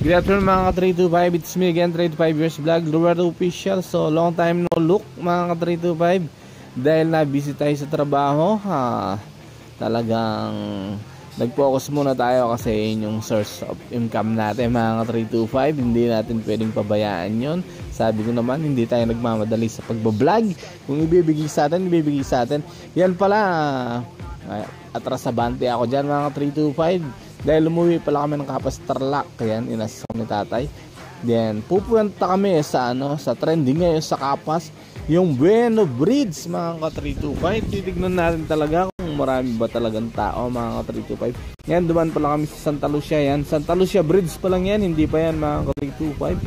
Good afternoon mga ka-325, it's me again, 325 Years Vlog, Roberto Official. So long time no look mga ka-325. Dahil na busy tayo sa trabaho, talagang nag-focus muna tayo kasi yun yung source of income natin mga ka-325. Hindi natin pwedeng pabayaan yun. Sabi ko naman, hindi tayo nagmamadali sa pagbablog. Kung ibibigay sa atin, ibibigay sa atin. Yan pala, atrasabante ako dyan mga ka-325. Dahil umuwi pala kami ng Kapas Tarlac, yan inasas kami tatay. Then pupunta kami sa sa trending ngayon sa Kapas, yung Bueno Bridge mga ka-325. Titignan natin talaga kung marami ba talagang tao mga ka-325. Yan, duman pala kami sa Santa Lucia, yan Santa Lucia Bridge pa lang yan, hindi pa yan mga ka-325.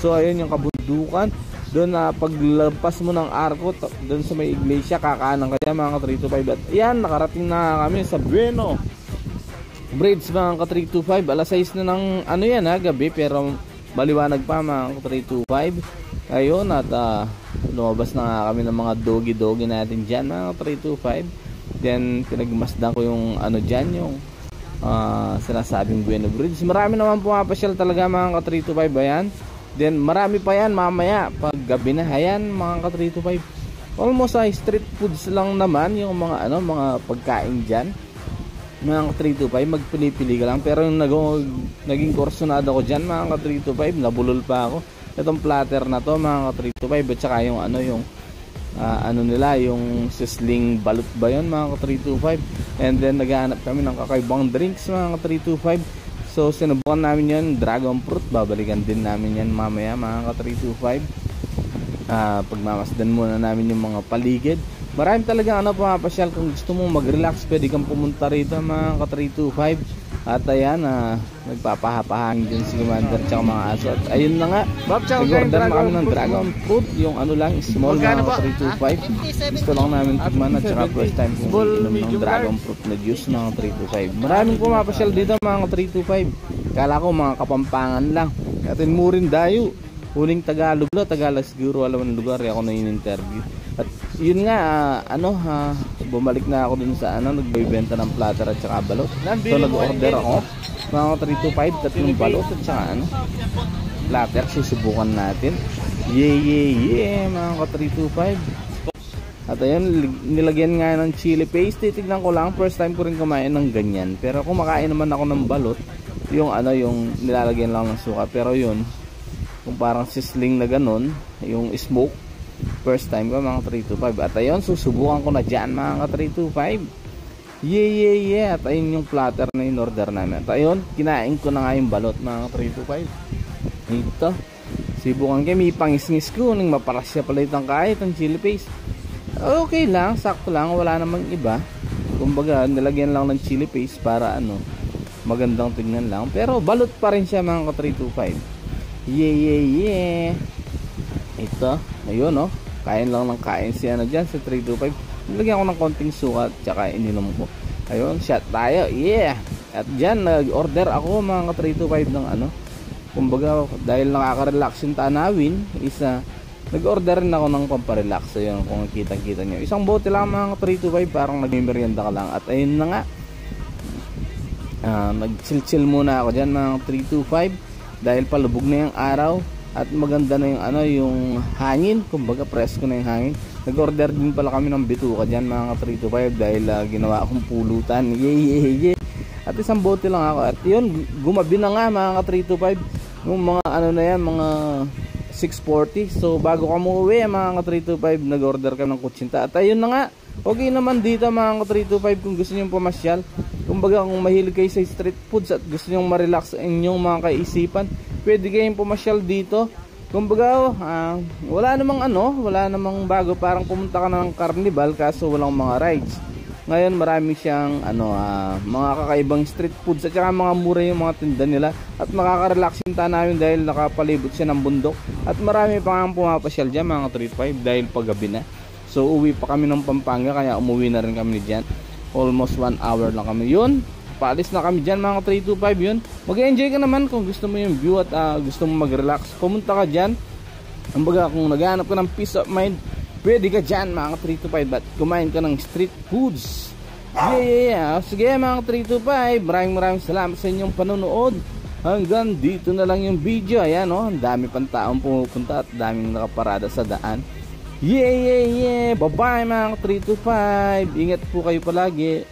So ayun yung kabundukan. Doon paglampas mo ng arko, doon sa may iglesia, kakanan kaya mga ka-325. At yan, nakarating na kami sa Bueno Bridge mga ka-325. Alas 6 na ng yan gabi, pero baliwanag pa mga ka-325. Ayun, at lumabas na nga kami ng mga dogi-dogi natin dyan mga ka-325. Then pinagmasdan ko yung dyan, yung sinasabing Bueno Bridge. Marami naman pumapasyal talaga mga ka-325. Ayan. Then marami pa yan mamaya pag gabi na. Ayan mga ka-325. Almost street foods lang naman yung mga mga pagkain dyan mga ka-325. Magpili-pili ka lang. Pero yung naging kursunado ko dyan mga ka-325, nabulol pa ako. Itong platter na to mga ka-325, at saka yung yung nila, yung sizzling balut ba yun mga ka-325. And then naghahanap kami ng kakaibang drinks mga ka-325. So sinubukan namin yun, dragon fruit. Babalikan din namin yan mamaya mga ka-325. Pagmamasdan muna namin yung mga paligid. Marami talagang pumapasyal. Kung gusto mong mag-relax, pwede kang pumunta rito mga ka-325. At ayan, nagpapahapahangin din si Commander at mga aso. At ayun na nga, nag-order na kami ng dragon fruit. Yung lang, small mga ka-325. Gusto lang namin tikman at saka first time kong inom ng dragon fruit na juice mga ka-325. Maraming pumapasyal dito mga ka-325. Kala ko mga Kapampangan lang. Katin mo rin dayo. Huling Tagalog siguro, alam ng lugar, ako na yung interview. At yun nga, bumalik na ako dun sa nagbebenta ng platter at saka balot. So nag-order ako mga 325, tatlong balot at saka platter. Susubukan natin. Yeah mga ka 325. At ayun, nilagyan nga ng chili paste. Titignan ko lang, first time ko rin kumain ng ganyan. Pero kumakain naman ako ng balot, yung yung nilalagyan lang ng suka. Pero yun, kung parang sizzling na ganun, yung smoke, first time ko mga 325. At ayun, susubukan ko na dyan mga 325. Yeah. At ayun yung platter na in order namin. At ayun, kinain ko na nga yung balot mga 325. Ito, subukan kayo, may pangisngis ko nang maparasya pala itong kahit ang chili paste. Okay lang, sakto lang, wala namang iba. Kumbaga nilagyan lang ng chili paste para magandang tignan lang. Pero balot pa rin siya mga 325. Yeah. Ito, ayun kain lang ng kain si dyan sa 325. Nilagyan ko ng konting suka at saka ininom ko. Ayun, shot tayo. Yeah. At dyan nag-order ako mga 325 ng kumbaga dahil nakaka-relax yung tanawin, nag-order rin ako ng pamparelax. Ayun, kung kita-kita nyo, isang bote lang mga 325, parang nagmimerienda ka lang. At ayun na nga, nag-chill muna ako dyan mga 325 dahil palubog na yung araw at maganda na yung hangin, kumbaga presko na yung hangin. Nag-order din pala kami ng bituka dyan mga 325 dahil ginawa akong pulutan. Yeah. At isang bote lang ako. At yun, gumabi na nga mga 325 yung mga na yan, mga 6:40. So bago ka umuwi mga 325, nag-order kami ng kutsinta. At ayun na nga, okay naman dito mga 325 kung gusto nyo pumasyal. Kumbaga kung mahilig kayo sa street foods at gusto nyo ma-relax inyong mga kaisipan, pwede kayong pumasyal dito. Kumbaga wala namang bago, parang pumunta ka na ng carnival kaso walang mga rides. Ngayon marami siyang mga kakaibang street foods at saka mga mura yung mga tinda nila. At makaka-relax yung tanawin dahil nakapalibot siya ng bundok. At marami pa nga pumapasyal dyan mga 325 dahil paggabi na. So uwi pa kami ng Pampanga, kaya umuwi na rin kami dyan. Almost 1 hour lang kami. Yun, paalis na kami dyan mga 325. Yun, mag-enjoy ka naman kung gusto mo yung view at gusto mo mag-relax, pumunta ka dyan. Kumbaga kung naghahanap ka ng peace of mind, pwede ka dyan mga 325 at kumain ka ng street foods. Yeah. Sige mga 325, maraming salamat sa inyong panonood. hanggang dito na lang yung video. Ayan oh, ang dami pang taong pumupunta at daming nakaparada sa daan. Yeah, yeah, yeah. Bye bye mga 325. Ingat po kayo palagi.